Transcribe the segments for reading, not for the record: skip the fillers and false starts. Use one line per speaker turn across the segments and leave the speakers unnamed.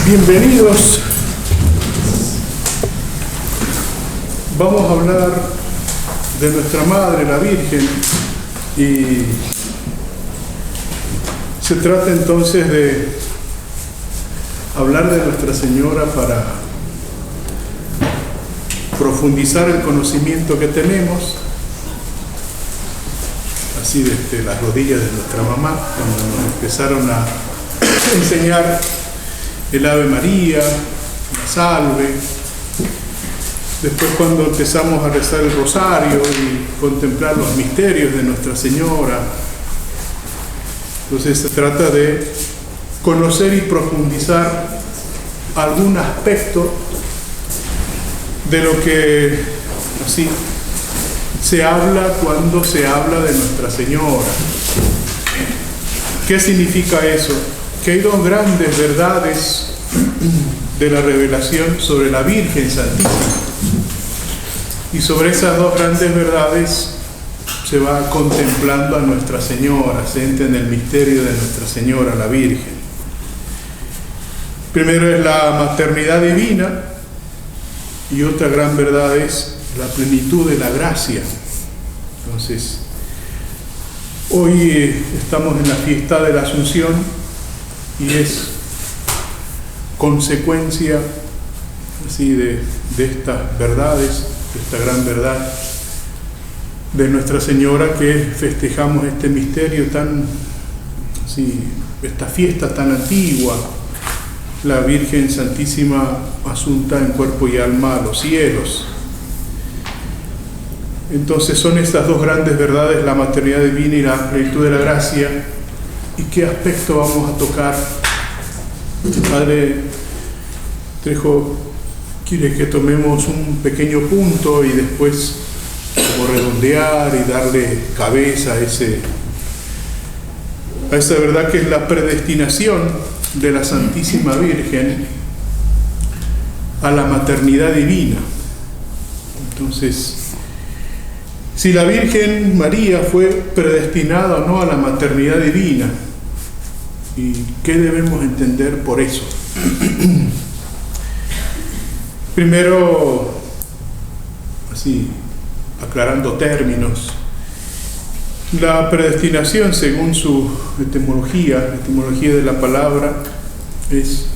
Bienvenidos. Vamos a hablar de nuestra Madre, la Virgen, y se trata entonces de hablar de Nuestra Señora para profundizar el conocimiento que tenemos, así desde las rodillas de nuestra mamá, cuando nos empezaron a enseñar el Ave María, la Salve. Después, cuando empezamos a rezar el rosario y contemplar los misterios de Nuestra Señora, entonces se trata de conocer y profundizar algún aspecto de lo que así se habla cuando se habla de Nuestra Señora. ¿Qué significa eso? Que hay dos grandes verdades de la revelación sobre la Virgen Santísima. Y sobre esas dos grandes verdades se va contemplando a Nuestra Señora, se entra en el misterio de Nuestra Señora, la Virgen. Primero es la maternidad divina, y otra gran verdad es la plenitud de la gracia. Entonces, hoy estamos en la fiesta de la Asunción, y es consecuencia así de estas verdades, de esta gran verdad de Nuestra Señora, que festejamos este misterio tan, así, esta fiesta tan antigua, la Virgen Santísima asunta en cuerpo y alma a los cielos. Entonces son estas dos grandes verdades, la maternidad divina y la plenitud de la gracia. ¿Y qué aspecto vamos a tocar? El Padre Trejo quiere que tomemos un pequeño punto y después como redondear y darle cabeza a esa verdad que es la predestinación de la Santísima Virgen a la maternidad divina. Entonces, si la Virgen María fue predestinada o no a la maternidad divina, ¿y qué debemos entender por eso? Primero, así, aclarando términos, la predestinación, según su etimología, la etimología de la palabra, es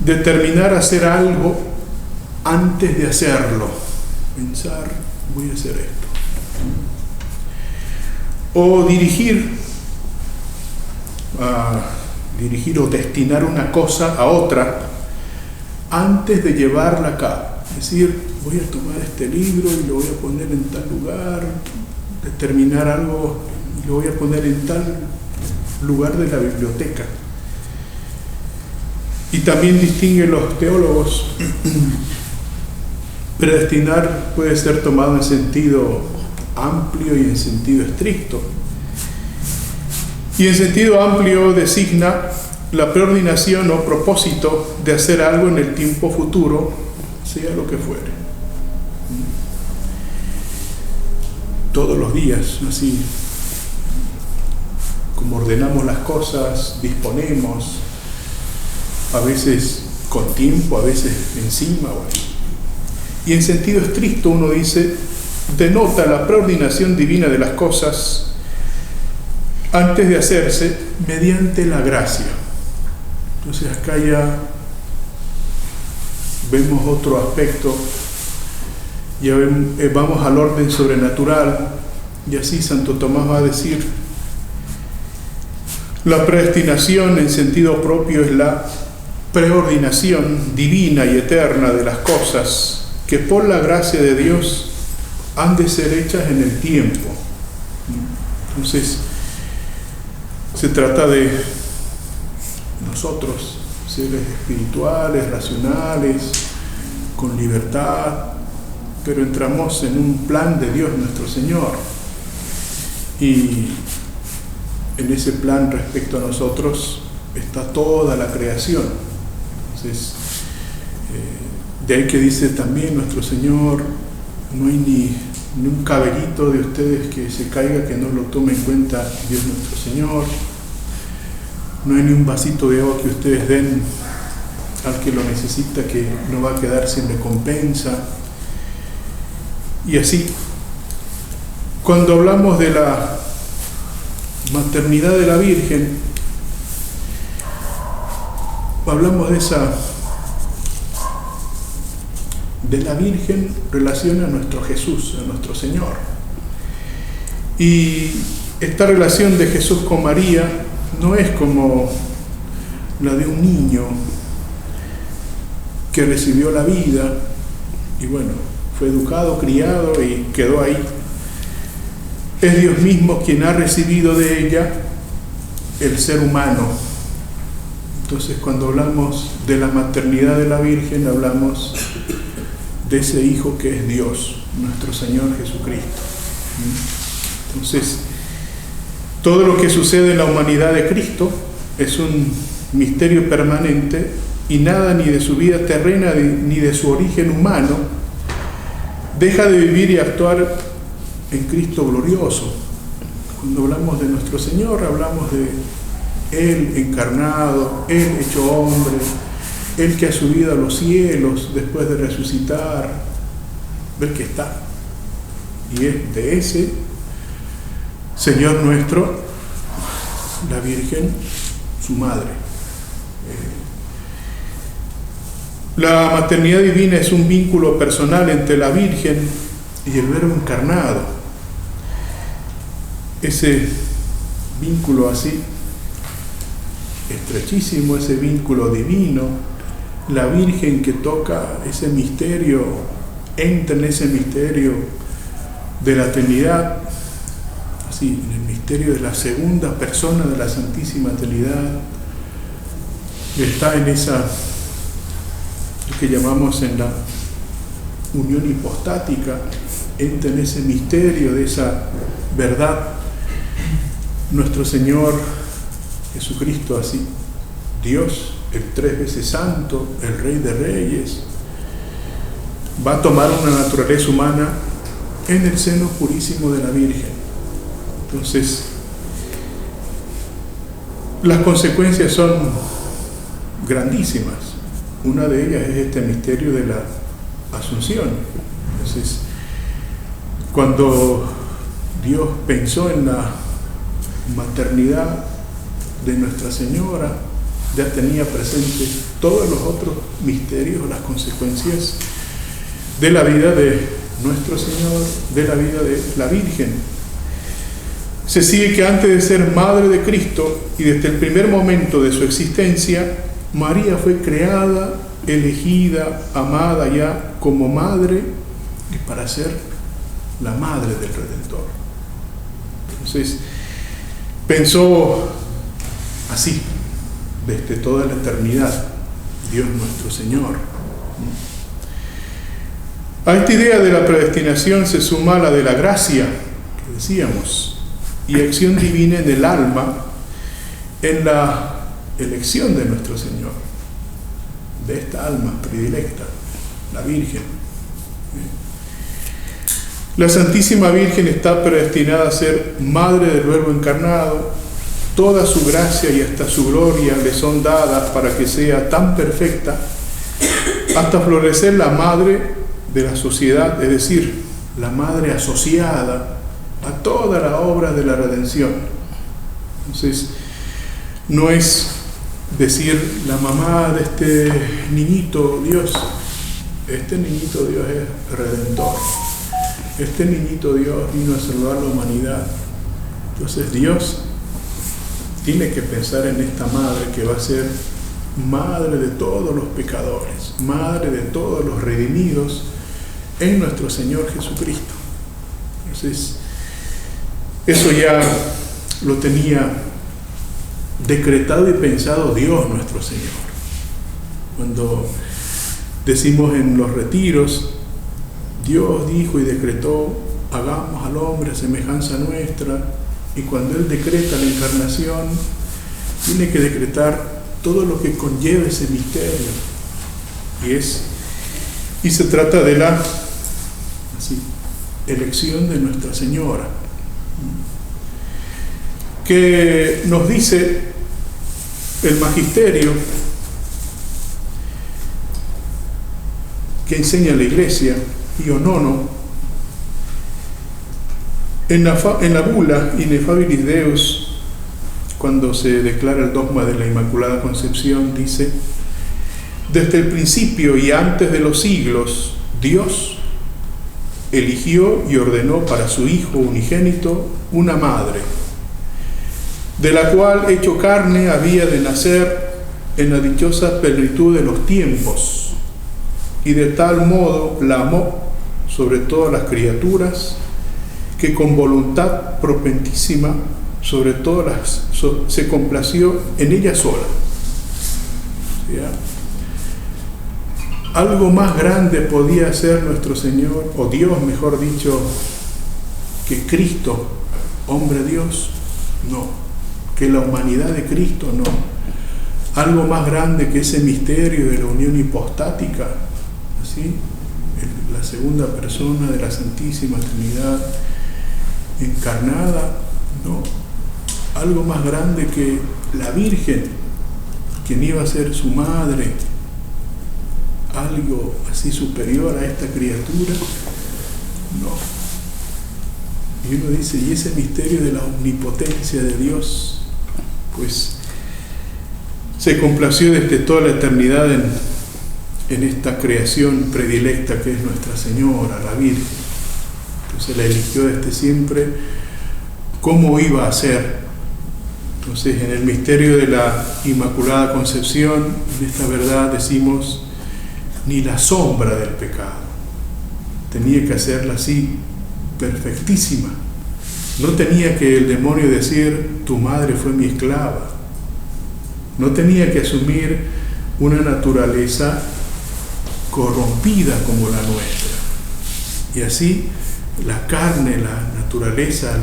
determinar hacer algo antes de hacerlo. Pensar, voy a hacer esto. O dirigir o destinar una cosa a otra antes de llevarla a cabo. Es decir, voy a tomar este libro y lo voy a poner en tal lugar, determinar algo y lo voy a poner en tal lugar de la biblioteca. Y también distinguen los teólogos. Predestinar puede ser tomado en sentido amplio y en sentido estricto. Y en sentido amplio designa la preordinación o propósito de hacer algo en el tiempo futuro, sea lo que fuere. Todos los días, así como ordenamos las cosas, disponemos, a veces con tiempo, a veces encima. Bueno. Y en sentido estricto uno dice, denota la preordinación divina de las cosas antes de hacerse mediante la gracia. Entonces acá ya vemos otro aspecto, ya vamos al orden sobrenatural, y así Santo Tomás va a decir, la predestinación en sentido propio es la preordinación divina y eterna de las cosas que por la gracia de Dios han de ser hechas en el tiempo. Entonces, se trata de nosotros, seres espirituales, racionales, con libertad, pero entramos en un plan de Dios nuestro Señor. Y en ese plan respecto a nosotros está toda la creación. Entonces, de ahí que dice también nuestro Señor, no hay ni un cabellito de ustedes que se caiga que no lo tome en cuenta Dios nuestro Señor. No hay ni un vasito de agua que ustedes den al que lo necesita, que no va a quedar sin recompensa. Y así, cuando hablamos de la maternidad de la Virgen, hablamos de la Virgen relación a nuestro Jesús, a nuestro Señor. Y esta relación de Jesús con María no es como la de un niño que recibió la vida y bueno, fue educado, criado y quedó ahí. Es Dios mismo quien ha recibido de ella el ser humano. Entonces, cuando hablamos de la maternidad de la Virgen, hablamos de ese Hijo que es Dios, nuestro Señor Jesucristo. Entonces, todo lo que sucede en la humanidad de Cristo es un misterio permanente y nada ni de su vida terrena ni de su origen humano deja de vivir y actuar en Cristo glorioso. Cuando hablamos de nuestro Señor, hablamos de Él encarnado, Él hecho hombre, Él que ha subido a los cielos después de resucitar, ver que está. Y es de ese Señor nuestro, la Virgen, su madre. La maternidad divina es un vínculo personal entre la Virgen y el Verbo encarnado. Ese vínculo así, estrechísimo, ese vínculo divino, la Virgen que toca ese misterio, entra en ese misterio de la Trinidad, así, en el misterio de la segunda persona de la Santísima Trinidad, está en esa, lo que llamamos en la unión hipostática, entra en ese misterio de esa verdad, nuestro Señor Jesucristo así, Dios, el 3 veces santo, el Rey de Reyes, va a tomar una naturaleza humana en el seno purísimo de la Virgen. Entonces, las consecuencias son grandísimas. Una de ellas es este misterio de la Asunción. Entonces, cuando Dios pensó en la maternidad de Nuestra Señora, ya tenía presente todos los otros misterios, las consecuencias de la vida de nuestro Señor, de la vida de la Virgen. Se sigue que antes de ser madre de Cristo y desde el primer momento de su existencia, María fue creada, elegida, amada ya como madre y para ser la madre del Redentor. Entonces, pensó así, desde toda la eternidad, Dios nuestro Señor. A esta idea de la predestinación se suma la de la gracia, que decíamos, y acción divina en el alma, en la elección de nuestro Señor, de esta alma predilecta, la Virgen. La Santísima Virgen está predestinada a ser madre del Verbo encarnado. Toda su gracia y hasta su gloria le son dadas para que sea tan perfecta hasta florecer la madre de la sociedad, es decir, la madre asociada a toda la obra de la redención. Entonces, no es decir la mamá de este niñito Dios, este niñito Dios es redentor, este niñito Dios vino a salvar la humanidad. Entonces Dios tiene que pensar en esta madre que va a ser madre de todos los pecadores, madre de todos los redimidos en nuestro Señor Jesucristo. Entonces, eso ya lo tenía decretado y pensado Dios nuestro Señor. Cuando decimos en los retiros, Dios dijo y decretó, hagamos al hombre a semejanza nuestra, y cuando Él decreta la encarnación, tiene que decretar todo lo que conlleva ese misterio. Y se trata de la elección de Nuestra Señora, que nos dice el magisterio que enseña la Iglesia, Pío IX, en la bula Ineffabilis Deus, cuando se declara el dogma de la Inmaculada Concepción, dice: desde el principio y antes de los siglos, Dios eligió y ordenó para su Hijo unigénito una madre, de la cual, hecho carne, había de nacer en la dichosa plenitud de los tiempos, y de tal modo la amó sobre todas las criaturas, que con voluntad propentísima sobre todas se complació en ella sola. ¿Ya? Algo más grande podía hacer nuestro Señor, o Dios mejor dicho, que Cristo, hombre Dios, no. Que la humanidad de Cristo, no. Algo más grande que ese misterio de la unión hipostática, ¿sí? La segunda persona de la Santísima Trinidad encarnada, no. Algo más grande que la Virgen, quien iba a ser su madre, algo así superior a esta criatura, no. Y uno dice, y ese misterio de la omnipotencia de Dios, pues se complació desde toda la eternidad en esta creación predilecta que es Nuestra Señora, la Virgen. Entonces la eligió desde siempre. ¿Cómo iba a ser? Entonces, en el misterio de la Inmaculada Concepción, en esta verdad decimos, ni la sombra del pecado. Tenía que hacerla así, perfectísima. No tenía que el demonio decir, tu madre fue mi esclava. No tenía que asumir una naturaleza corrompida como la nuestra. Y así, la carne, la naturaleza,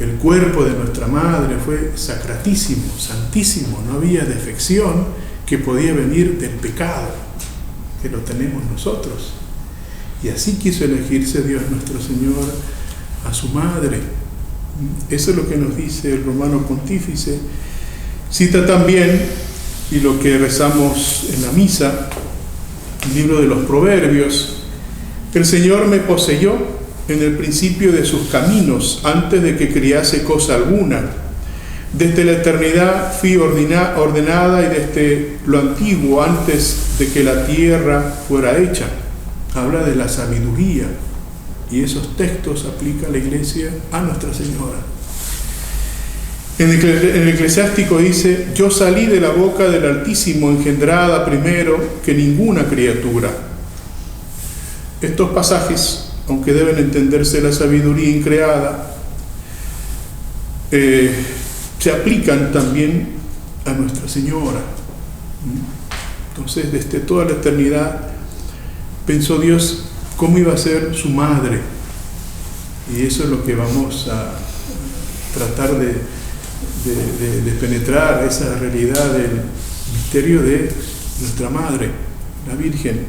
el cuerpo de nuestra madre fue sacratísimo, santísimo. No había defección que podía venir del pecado, que lo tenemos nosotros. Y así quiso elegirse Dios nuestro Señor a su madre. Eso es lo que nos dice el Romano Pontífice. Cita también, y lo que rezamos en la misa, el libro de los Proverbios: el Señor me poseyó en el principio de sus caminos, antes de que criase cosa alguna. Desde la eternidad fui ordenada, y desde lo antiguo, antes de que la tierra fuera hecha. Habla de la sabiduría, y esos textos aplica la Iglesia a Nuestra Señora. En el Eclesiástico dice: yo salí de la boca del Altísimo, engendrada primero que ninguna criatura. Estos pasajes, aunque deben entenderse la sabiduría increada, se aplican también a Nuestra Señora. Entonces, desde toda la eternidad pensó Dios cómo iba a ser su madre, y eso es lo que vamos a tratar de penetrar, esa realidad del misterio de nuestra madre, la Virgen.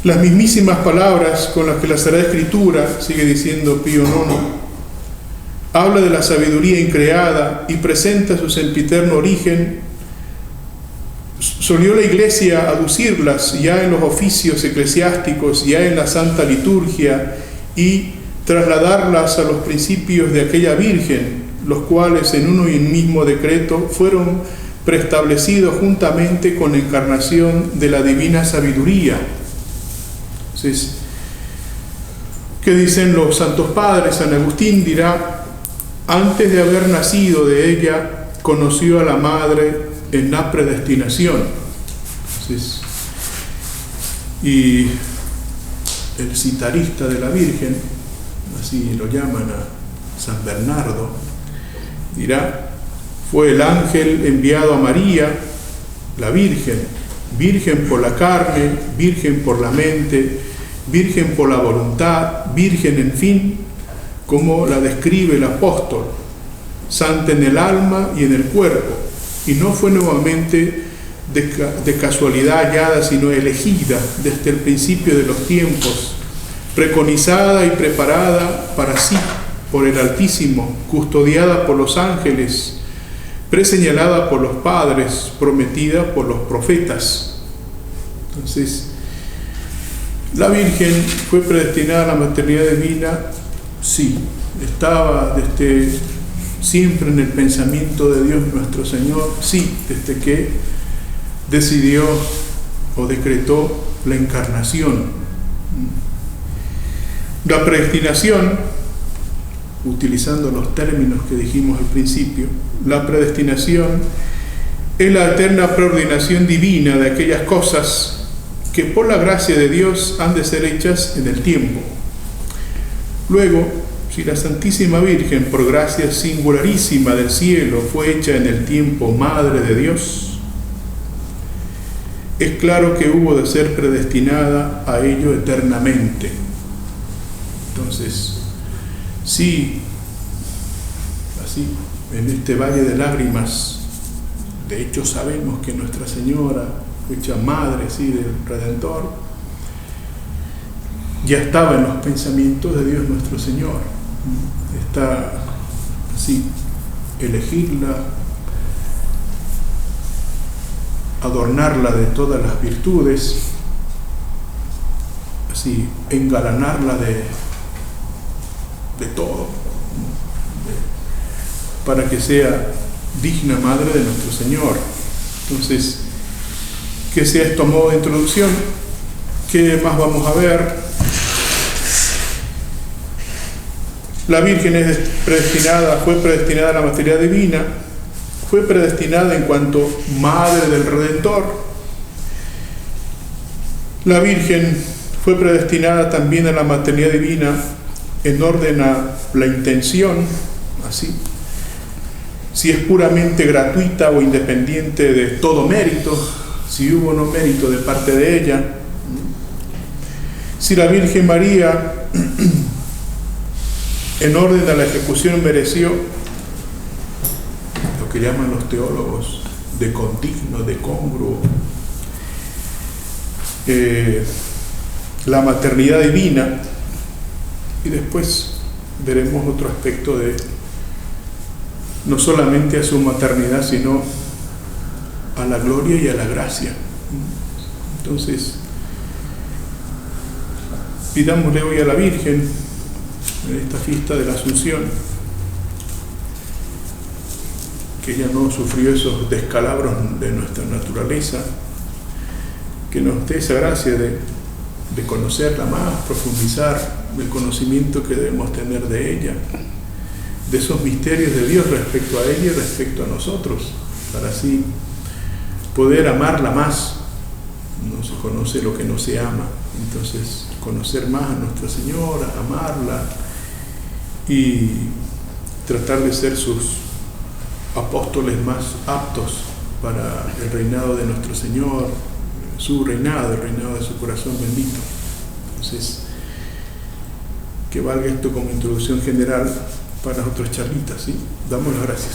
Las mismísimas palabras con las que la Sagrada Escritura, sigue diciendo Pío IX, habla de la sabiduría increada y presenta su sempiterno origen. Solió la Iglesia aducirlas ya en los oficios eclesiásticos, ya en la Santa Liturgia, y trasladarlas a los principios de aquella Virgen, los cuales en uno y un mismo decreto fueron preestablecidos juntamente con la encarnación de la divina sabiduría. Entonces, ¿qué dicen los santos padres? San Agustín dirá: antes de haber nacido de ella, conoció a la madre en la predestinación. Entonces, y el citarista de la Virgen, así lo llaman a San Bernardo, dirá: fue el ángel enviado a María, la Virgen, virgen por la carne, virgen por la mente, virgen por la voluntad, virgen, en fin, como la describe el apóstol, santa en el alma y en el cuerpo, y no fue nuevamente de casualidad hallada, sino elegida desde el principio de los tiempos, preconizada y preparada para sí por el Altísimo, custodiada por los ángeles, preseñalada por los padres, prometida por los profetas. Entonces, la Virgen fue predestinada a la maternidad divina, sí, estaba desde siempre en el pensamiento de Dios nuestro Señor, sí, desde que decidió o decretó la encarnación. La predestinación, utilizando los términos que dijimos al principio, la predestinación es la eterna preordinación divina de aquellas cosas que por la gracia de Dios han de ser hechas en el tiempo. Luego, si la Santísima Virgen, por gracia singularísima del cielo, fue hecha en el tiempo Madre de Dios, es claro que hubo de ser predestinada a ello eternamente. Entonces, sí, así, en este valle de lágrimas, de hecho sabemos que Nuestra Señora, hecha Madre, sí, del Redentor, ya estaba en los pensamientos de Dios nuestro Señor. Está así, elegirla, adornarla de todas las virtudes, así, engalanarla de todo, para que sea digna madre de nuestro Señor. Entonces, que sea esto a modo de introducción. ¿Qué más vamos a ver? La Virgen es predestinada, fue predestinada a la maternidad divina, fue predestinada en cuanto Madre del Redentor. La Virgen fue predestinada también a la maternidad divina en orden a la intención, así, si es puramente gratuita o independiente de todo mérito, si hubo o no mérito de parte de ella, si la Virgen María en orden a la ejecución mereció lo que llaman los teólogos de condigno, de congruo, la maternidad divina, y después veremos otro aspecto de no solamente a su maternidad, sino a la gloria y a la gracia. Entonces, pidámosle hoy a la Virgen, en esta fiesta de la Asunción, que ella no sufrió esos descalabros de nuestra naturaleza, que nos dé esa gracia de conocerla más, profundizar el conocimiento que debemos tener de ella, de esos misterios de Dios respecto a ella y respecto a nosotros, para así poder amarla más. No se conoce lo que no se ama, entonces conocer más a Nuestra Señora, amarla y tratar de ser sus apóstoles más aptos para el reinado de nuestro Señor, su reinado, el reinado de su corazón bendito. Entonces, que valga esto como introducción general para las otras charlitas, ¿sí? Damos las gracias.